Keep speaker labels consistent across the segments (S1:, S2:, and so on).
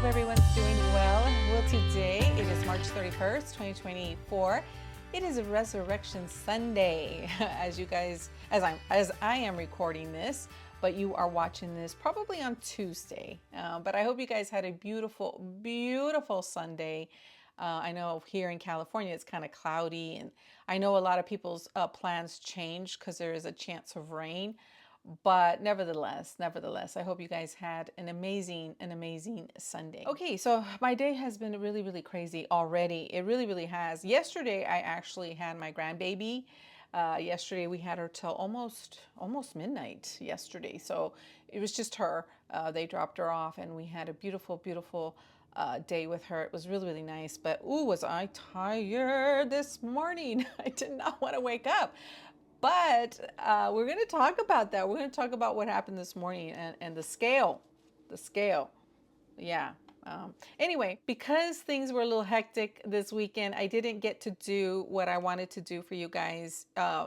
S1: everyone's doing well. Well, today it is March 31st, 2024. It is a Resurrection Sunday, as I am recording this, but you are watching this probably on Tuesday. But I hope you guys had a beautiful, beautiful Sunday. I know here in California it's kind of cloudy, and I know a lot of people's plans change because there is a chance of rain. But nevertheless, I hope you guys had an amazing Sunday. Okay, so my day has been really, really crazy already. It really, really has. Yesterday, I actually had my grandbaby. Yesterday, we had her till almost midnight yesterday. So it was just her. They dropped her off, and we had a beautiful, beautiful day with her. It was really, really nice. But ooh, was I tired this morning? I did not want to wake up. But we're going to talk about that. We're going to talk about what happened this morning and the scale. The scale. Yeah. Anyway, because things were a little hectic this weekend, I didn't get to do what I wanted to do for you guys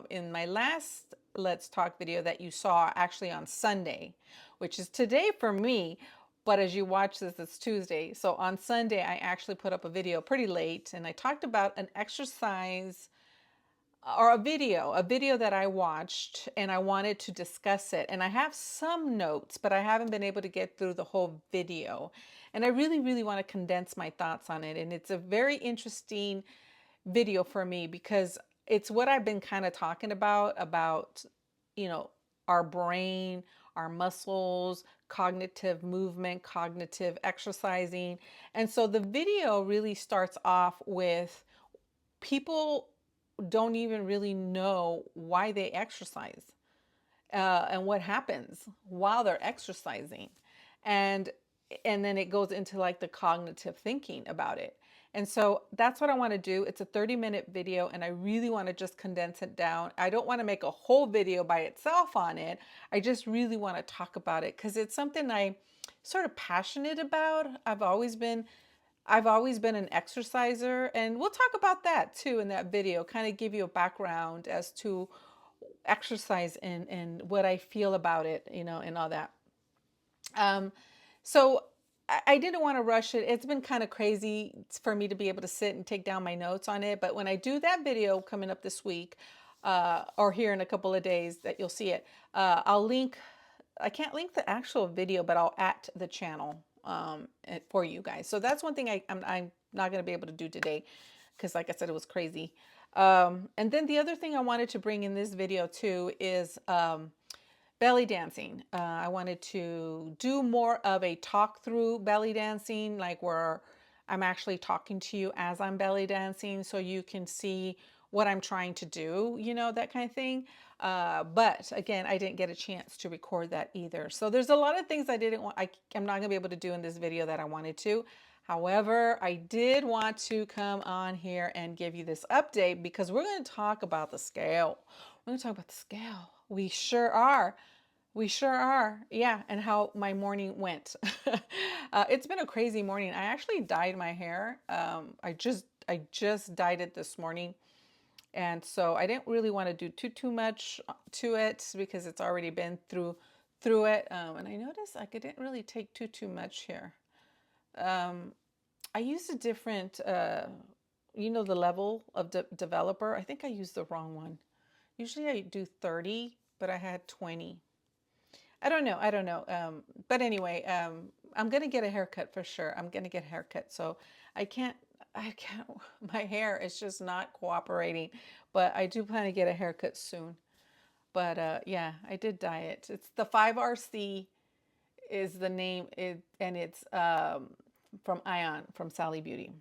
S1: in my last Let's Talk video that you saw actually on Sunday, which is today for me. But as you watch this, it's Tuesday. So on Sunday, I actually put up a video pretty late, and I talked about an exercise or a video that I watched, and I wanted to discuss it. And I have some notes, but I haven't been able to get through the whole video. And I really, really want to condense my thoughts on it. And it's a very interesting video for me because it's what I've been kind of talking about, our brain, our muscles, cognitive movement, cognitive exercising. And so the video really starts off with people don't even really know why they exercise and what happens while they're exercising, and then it goes into like the cognitive thinking about it. And so that's what I want to do. It's a 30-minute video, and I really want to just condense it down. I don't want to make a whole video by itself on it. I just really want to talk about it because it's something I'm sort of passionate about. I've always been an exerciser, and we'll talk about that too in that video, kind of give you a background as to exercise and what I feel about it, and all that. So I didn't want to rush it. It's been kind of crazy for me to be able to sit and take down my notes on it. But when I do that video coming up this week, or here in a couple of days that you'll see it, I'll link, I can't link the actual video, but I'll at the channel for you guys. So that's one thing I'm not going to be able to do today because, like I said, it was crazy. And then the other thing I wanted to bring in this video too is belly dancing. I wanted to do more of a talk through belly dancing, like where I'm actually talking to you as I'm belly dancing so you can see what I'm trying to do, that kind of thing. But again, I didn't get a chance to record that either. So there's a lot of things I'm not gonna be able to do in this video that I wanted to. However, I did want to come on here and give you this update because we're going to talk about the scale. We're going to talk about the scale. We sure are. We sure are. Yeah. And how my morning went. It's been a crazy morning. I actually dyed my hair. I just dyed it this morning. And so I didn't really want to do too much to it because it's already been through it. And I noticed I didn't really take too much here. I used a different, the level of developer. I think I used the wrong one. Usually I do 30, but I had 20. I don't know. But anyway, I'm going to get a haircut for sure. I'm going to get a haircut. So I can't, my hair is just not cooperating, but I do plan to get a haircut soon. But yeah, I did dye it. It's the 5RC is the name, and it's from Ion, from Sally Beauty,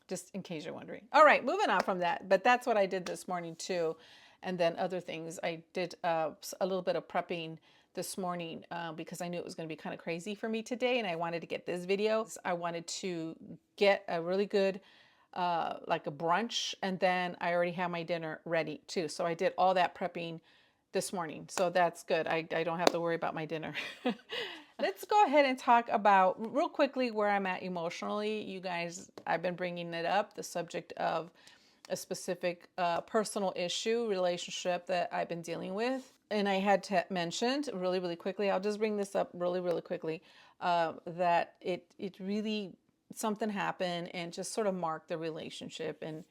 S1: just in case you're wondering. All right, moving on from that. But that's what I did this morning too. And then other things, I did a little bit of prepping this morning because I knew it was going to be kind of crazy for me today, and I wanted to get this video. I wanted to get a really good like a brunch, and then I already have my dinner ready too. So I did all that prepping this morning, so that's good. I don't have to worry about my dinner. Let's go ahead and talk about real quickly where I'm at emotionally. You guys, I've been bringing it up, the subject of a specific personal issue, relationship that I've been dealing with. And I had mentioned really, really quickly, I'll just bring this up really, really quickly, that it really something happen and just sort of mark the relationship, and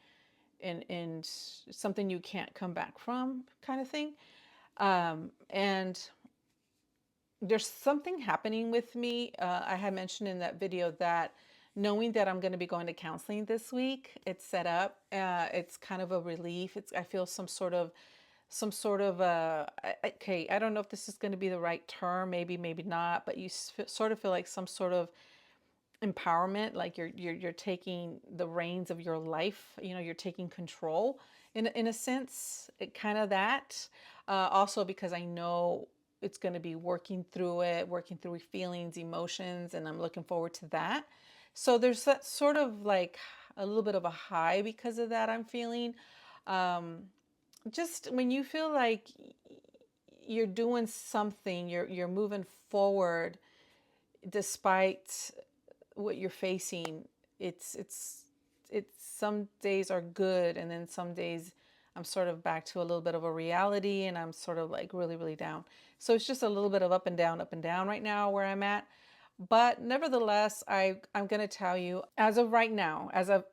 S1: something you can't come back from, kind of thing. And there's something happening with me. I had mentioned in that video that knowing that I'm going to be going to counseling this week, it's set up. It's kind of a relief. I feel okay, I don't know if this is going to be the right term, maybe not, but you sort of feel like some sort of empowerment, like you're taking the reins of your life. You're taking control in a sense, kind of that. Also because I know it's going to be working through feelings, emotions, and I'm looking forward to that. So there's that sort of like a little bit of a high because of that I'm feeling. Just when you feel like you're doing something, you're moving forward despite what you're facing. It's some days are good, and then some days I'm sort of back to a little bit of a reality, and I'm sort of like really, really down. So it's just a little bit of up and down right now where I'm at. But nevertheless, I'm going to tell you, as of right now,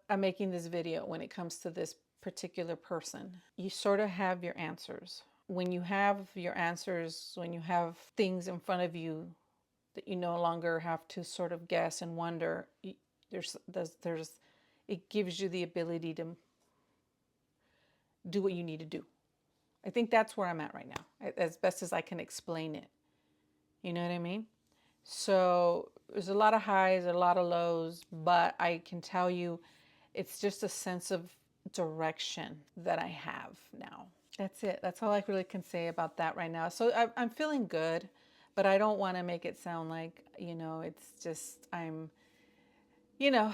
S1: I'm making this video, when it comes to this particular person, you sort of have your answers. When you have your answers, when you have things in front of you that you no longer have to sort of guess and wonder, there's it gives you the ability to do what you need to do. I think that's where I'm at right now, as best as I can explain it. You know what I mean? So there's a lot of highs, a lot of lows, but I can tell you it's just a sense of direction that I have now. That's it. That's all I really can say about that right now. So I'm feeling good, but I don't want to make it sound like, it's just you know,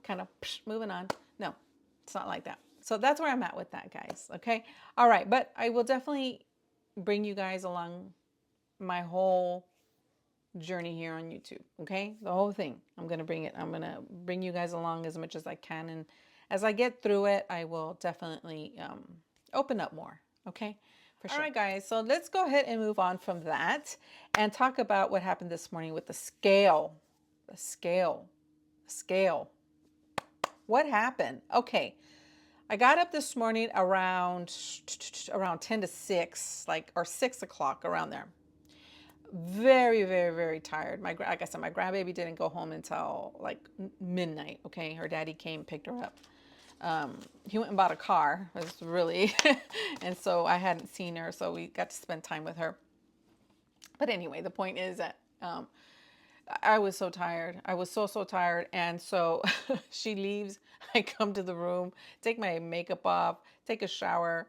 S1: kind of moving on. No, it's not like that. So that's where I'm at with that, guys. Okay. All right. But I will definitely bring you guys along my whole journey here on YouTube. Okay. The whole thing. I'm going to bring you guys along as much as I can. And as I get through it, I will definitely open up more. Okay. For sure. All right, guys. So let's go ahead and move on from that and talk about what happened this morning with the scale. The scale. What happened? Okay. I got up this morning around 10 to 6, or 6 o'clock, around there. Very, very, very tired. Like I said, my grandbaby didn't go home until like midnight. Okay. Her daddy came, picked her up. He went and bought a car. It was really, and so I hadn't seen her, so we got to spend time with her. But anyway, the point is that I was so tired. I was so tired. And so she leaves. I come to the room, take my makeup off, take a shower.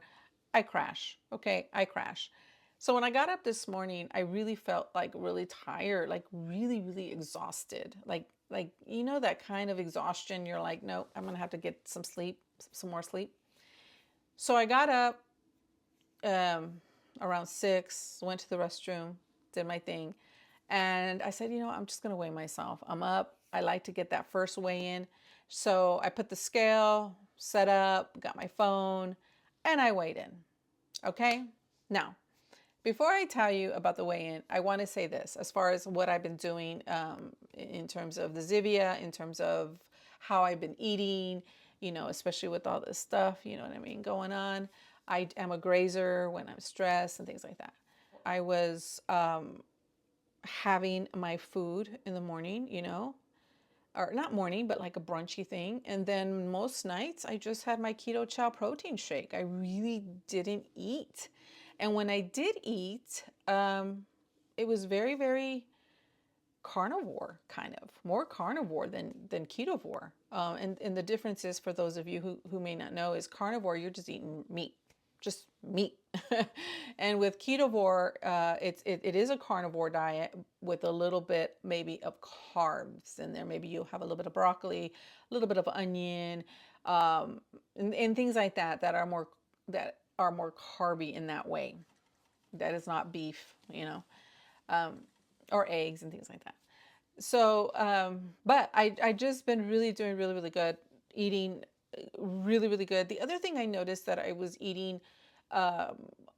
S1: I crash. Okay. I crash. So when I got up this morning, I really felt like really tired, like really, really exhausted. Like, that kind of exhaustion. You're like, no, I'm going to have to get some sleep, some more sleep. So I got up around 6, went to the restroom, did my thing. And I said, I'm just going to weigh myself. I'm up. I like to get that first weigh in. So I put the scale, set up, got my phone, and I weighed in. Okay. Now, before I tell you about the weigh-in, I want to say this as far as what I've been doing in terms of the Zivia, in terms of how I've been eating, especially with all this stuff, you know what I mean, going on. I am a grazer when I'm stressed and things like that. I was having my food in the morning, or not morning, but like a brunchy thing. And then most nights I just had my Keto Chow protein shake. I really didn't eat. And when I did eat, it was very, very carnivore, kind of more carnivore than Ketovore. And the difference is, for those of you who may not know, is carnivore, you're just eating meat, just meat. And with Ketovore, it is a carnivore diet with a little bit maybe of carbs in there. Maybe you'll have a little bit of broccoli, a little bit of onion, and things like that that are more carby in that way. That is not beef, or eggs and things like that. So, but I just been really doing really, really good, eating really, really good. The other thing I noticed that I was eating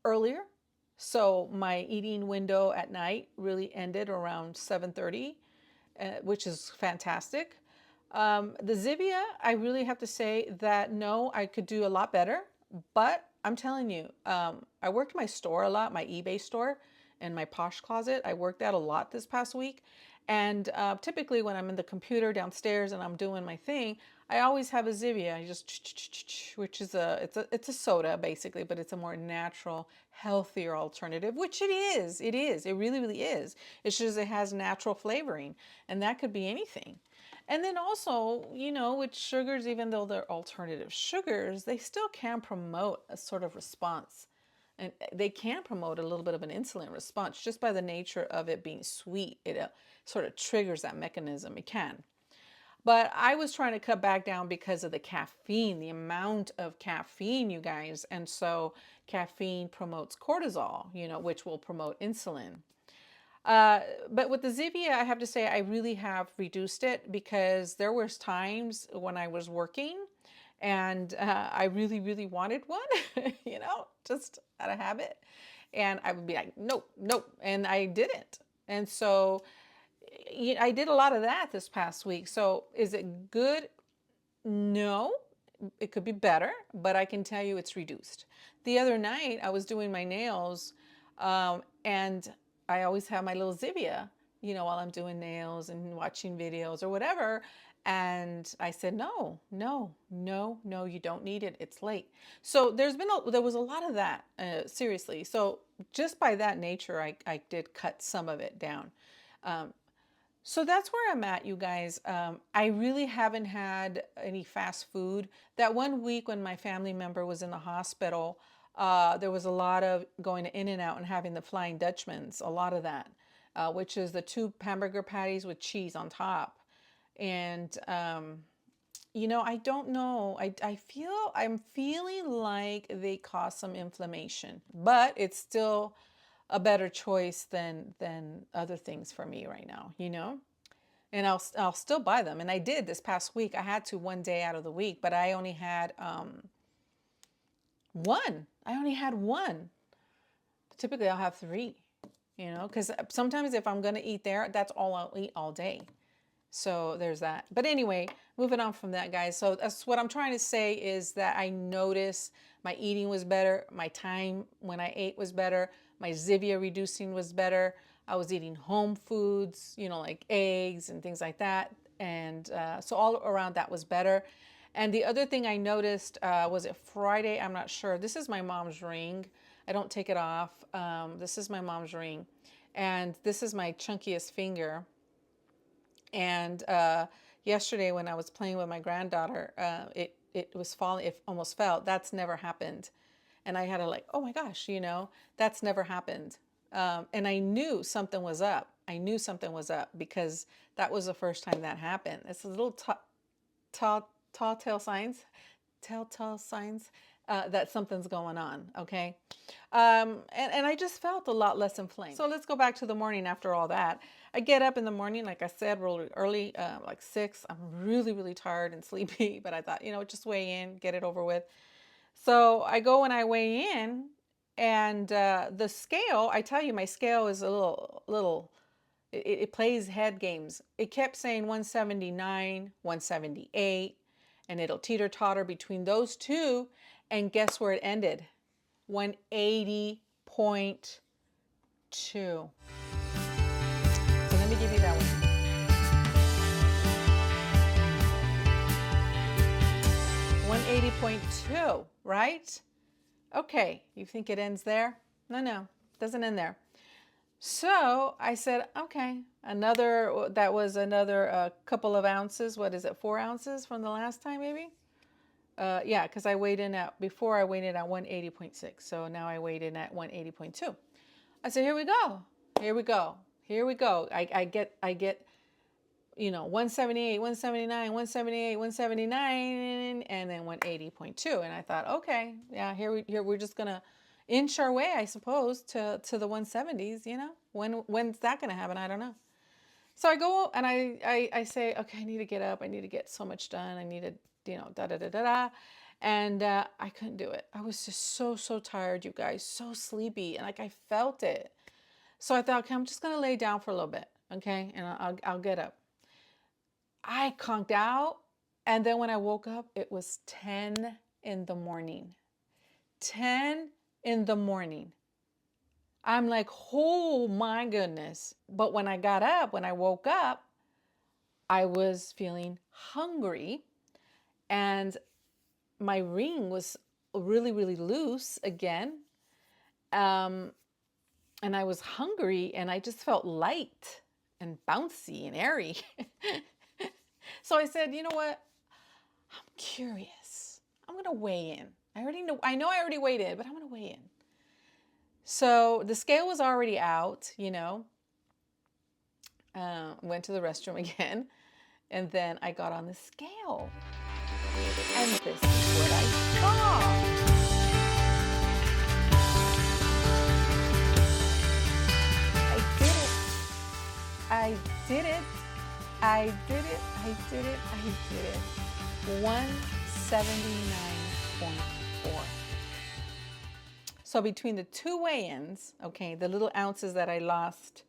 S1: earlier. So my eating window at night really ended around 7:30. which is fantastic. The Zivia, I really have to say that no, I could do a lot better, but I'm telling you, I worked my store a lot, my eBay store and my Posh Closet. I worked out a lot this past week. And typically when I'm in the computer downstairs and I'm doing my thing, I always have a Zivia. I just, which is it's a soda basically, but it's a more natural, healthier alternative, which it is. It is. It really, really is. It's just it has natural flavoring, and that could be anything. And then also, you know, with sugars, even though they're alternative sugars, they still can promote a sort of response. And they can promote a little bit of an insulin response just by the nature of it being sweet. It sort of triggers that mechanism. It can. But I was trying to cut back down because of the caffeine, the amount of caffeine, you guys. And so caffeine promotes cortisol, you know, which will promote insulin. But with the Zivia, I have to say I really have reduced it because there was times when I was working and I really, really wanted one, you know, just out of habit. And I would be like, nope, nope. And I didn't. And so I did a lot of that this past week. So is it good? No, it could be better, but I can tell you it's reduced. The other night I was doing my nails and I always have my little Zivia, you know, while I'm doing nails and watching videos or whatever. And I said, no, no, no, no, you don't need it. It's late. So there was a lot of that, seriously. So just by that nature, I did cut some of it down. So that's where I'm at, you guys. I really haven't had any fast food. That one week when my family member was in the hospital, there was a lot of going to In-N-Out and having the Flying Dutchmans, a lot of that, which is the 2 hamburger patties with cheese on top. And, you know, I don't know. I'm feeling like they cause some inflammation, but it's still a better choice than other things for me right now, you know? And I'll still buy them. And I did this past week. I had to one day out of the week, but I only had one. I only had one. Typically I'll have 3, you know, because sometimes if I'm going to eat there, that's all I'll eat all day. So there's that. But anyway, moving on from that, guys. So that's what I'm trying to say is that I noticed my eating was better. My time when I ate was better. My Zivia reducing was better. I was eating home foods, you know, like eggs and things like that. And so all around that was better. And the other thing I noticed, was it Friday? I'm not sure. This is my mom's ring. I don't take it off. This is my mom's ring. And this is my chunkiest finger. And yesterday when I was playing with my granddaughter, it was falling, it almost fell. That's never happened. And I had to like, oh my gosh, you know, that's never happened. And I knew something was up. I knew something was up because that was the first time that happened. It's a little telltale signs that something's going on, okay? And I just felt a lot less inflamed. So let's go back to the morning after all that. I get up in the morning, like I said, really early, like 6. I'm really, really tired and sleepy, but I thought, you know, just weigh in, get it over with. So I go and I weigh in, and the scale, I tell you, my scale is a little it plays head games. It kept saying 179, 178, and it'll teeter-totter between those two. And guess where it ended? 180.2. So let me give you that one. 180.2, right? Okay, you think it ends there? No, doesn't end there. So I said, okay, that was another couple of ounces. What is it, 4 ounces from the last time maybe? Yeah, because before I weighed in at 180.6. So now I weighed in at 180.2. I said, here we go. I get, you know, 178, 179, 178, 179, and then 180.2. And I thought, okay, yeah, here we're just gonna inch our way, I suppose, to the 170s, you know. When's that gonna happen? I don't know. So I go and I say, okay, I need to get up. I need to get so much done. I need to, you know, da da da da da. And I couldn't do it. I was just so tired, you guys, so sleepy, and like I felt it. So I thought, okay, I'm just gonna lay down for a little bit, okay, and I'll get up. I conked out. And then when I woke up, it was 10 in the morning. 10 in the morning. I'm like, oh my goodness. But when I got up, when I woke up, I was feeling hungry and my ring was really, really loose again. Um, and I was hungry and I just felt light and bouncy and airy. So I said, you know what? I'm curious. I'm going to weigh in. I know I already weighed in, but I'm going to weigh in. So the scale was already out, went to the restroom again, and then I got on the scale. And this is what I saw. I did it. I did it. I did it. I did it. 179.4. So between the two weigh-ins, okay, the little ounces that I lost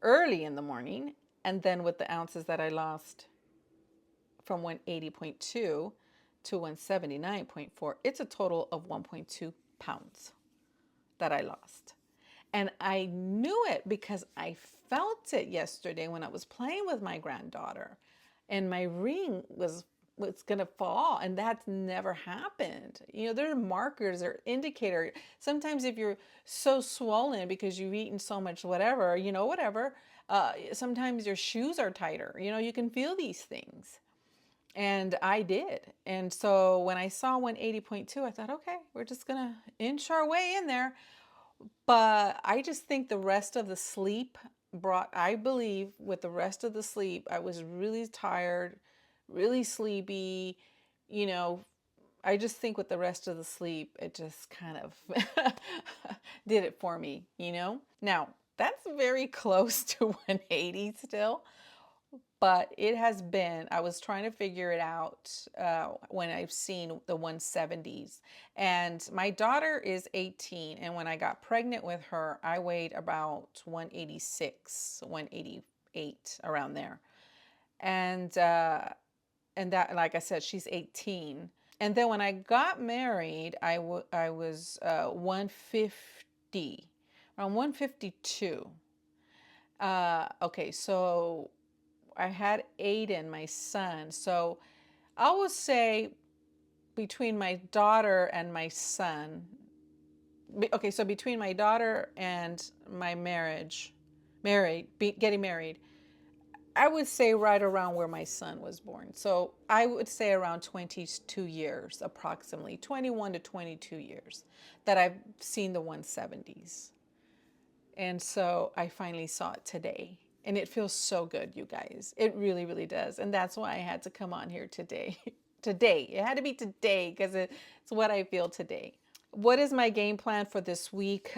S1: early in the morning, and then with the ounces that I lost from 180.2 to 179.4, it's a total of 1.2 pounds that I lost. And I knew it because I felt it yesterday when I was playing with my granddaughter and my ring was going to fall, and that's never happened. There are markers or indicators. Sometimes if you're so swollen because you've eaten so much whatever, sometimes your shoes are tighter. You can feel these things. And I did. And so when I saw 180.2, I thought, okay, we're just going to inch our way in there. But I just think the rest of the sleep I believe with the rest of the sleep, I was really tired, really sleepy. I just think with the rest of the sleep, it just kind of did it for me, Now, that's very close to 180 still. But it has been, I was trying to figure it out when I've seen the 170s. And my daughter is 18. And when I got pregnant with her, I weighed about 186, 188, around there. And that, like I said, she's 18. And then when I got married, I was 150, around 152. Okay, so I had Aiden, my son. So I would say between my daughter and my son, okay, so between my daughter and my getting married, I would say right around where my son was born. So I would say around 22 years, approximately 21 to 22 years that I've seen the 170s. And so I finally saw it today. And it feels so good, you guys. It really, really does. And that's why I had to come on here today. Today. It had to be today because it's what I feel today. What is my game plan for this week?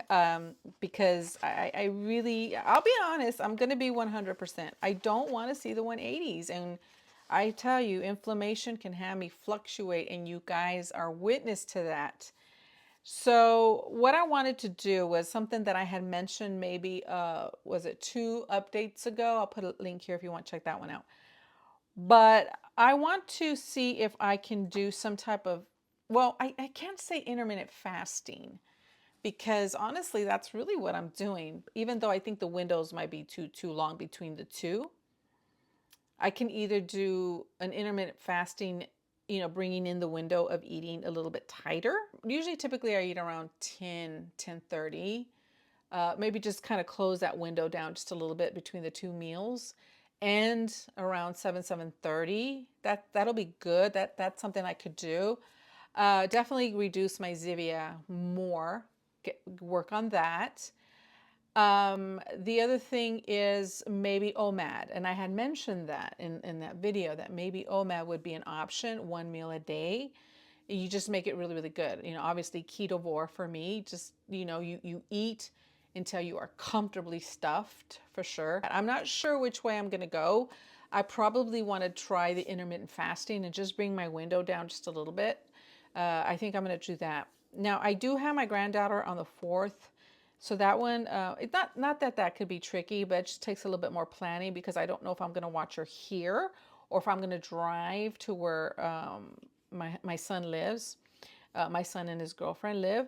S1: Because I really, I'll be honest, I'm going to be 100%. I don't want to see the 180s. And I tell you, inflammation can have me fluctuate. And you guys are witness to that. So what I wanted to do was something that I had mentioned maybe, was it 2 updates ago? I'll put a link here if you want to check that one out. But I want to see if I can do some type of, well, I can't say intermittent fasting because honestly, that's really what I'm doing. Even though I think the windows might be too long between the two. I can either do an intermittent fasting, bringing in the window of eating a little bit tighter. Usually, typically, I eat around 10:30. Maybe just kind of close that window down just a little bit between the two meals, and around 7:30. That'll be good. That's something I could do. Definitely reduce my Zivia more. Work on that. The other thing is maybe OMAD. And I had mentioned that in that video that maybe OMAD would be an option, 1 meal a day. You just make it really, really good. Obviously Ketovore for me, just, you eat until you are comfortably stuffed for sure. I'm not sure which way I'm going to go. I probably want to try the intermittent fasting and just bring my window down just a little bit. I think I'm going to do that. Now, I do have my granddaughter on the 4th. So that one, it's not that could be tricky, but it just takes a little bit more planning because I don't know if I'm going to watch her here or if I'm going to drive to where my son lives, my son and his girlfriend live,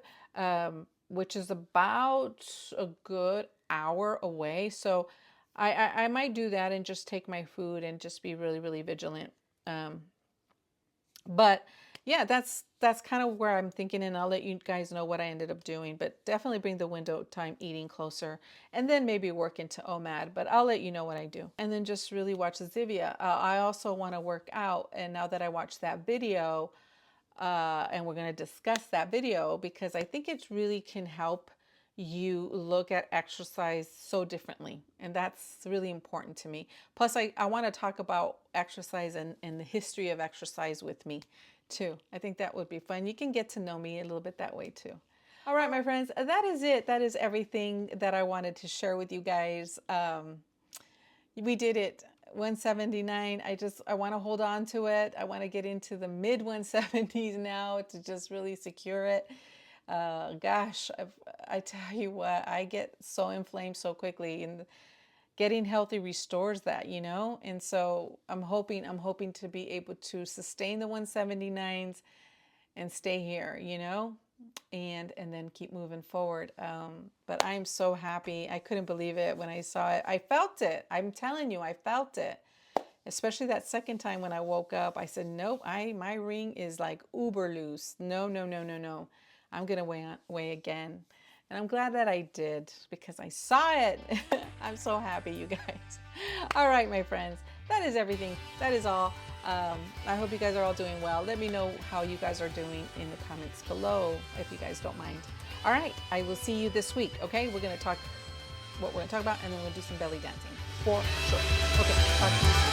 S1: which is about a good hour away. So I might do that and just take my food and just be really, really vigilant. But yeah, that's kind of where I'm thinking, and I'll let you guys know what I ended up doing. But definitely bring the window time eating closer, and then maybe work into OMAD. But I'll let you know what I do, and then just really watch Zivia. I also want to work out, and now that I watched that video, and we're going to discuss that video because I think it really can help you look at exercise so differently. And that's really important to me. Plus, I want to talk about exercise and the history of exercise with me too. I think that would be fun. You can get to know me a little bit that way too. All right, my friends, that is it. That is everything that I wanted to share with you guys. We did it. 179. I want to hold on to it. I want to get into the mid 170s now to just really secure it. Gosh, I tell you what, I get so inflamed so quickly, and getting healthy restores that, you know? And so I'm hoping to be able to sustain the 179s and stay here, you know? And then keep moving forward. But I'm so happy. I couldn't believe it when I saw it. I felt it. I'm telling you, I felt it. Especially that second time when I woke up, I said, nope, my ring is like uber loose. No, no, no, no, no. I'm going to weigh again. And I'm glad that I did because I saw it. I'm so happy, you guys. All right, my friends, that is everything. That is all. I hope you guys are all doing well. Let me know how you guys are doing in the comments below if you guys don't mind. All right, I will see you this week, okay? We're going to talk what we're going to talk about, and then we'll do some belly dancing for sure. Okay, talk to you soon.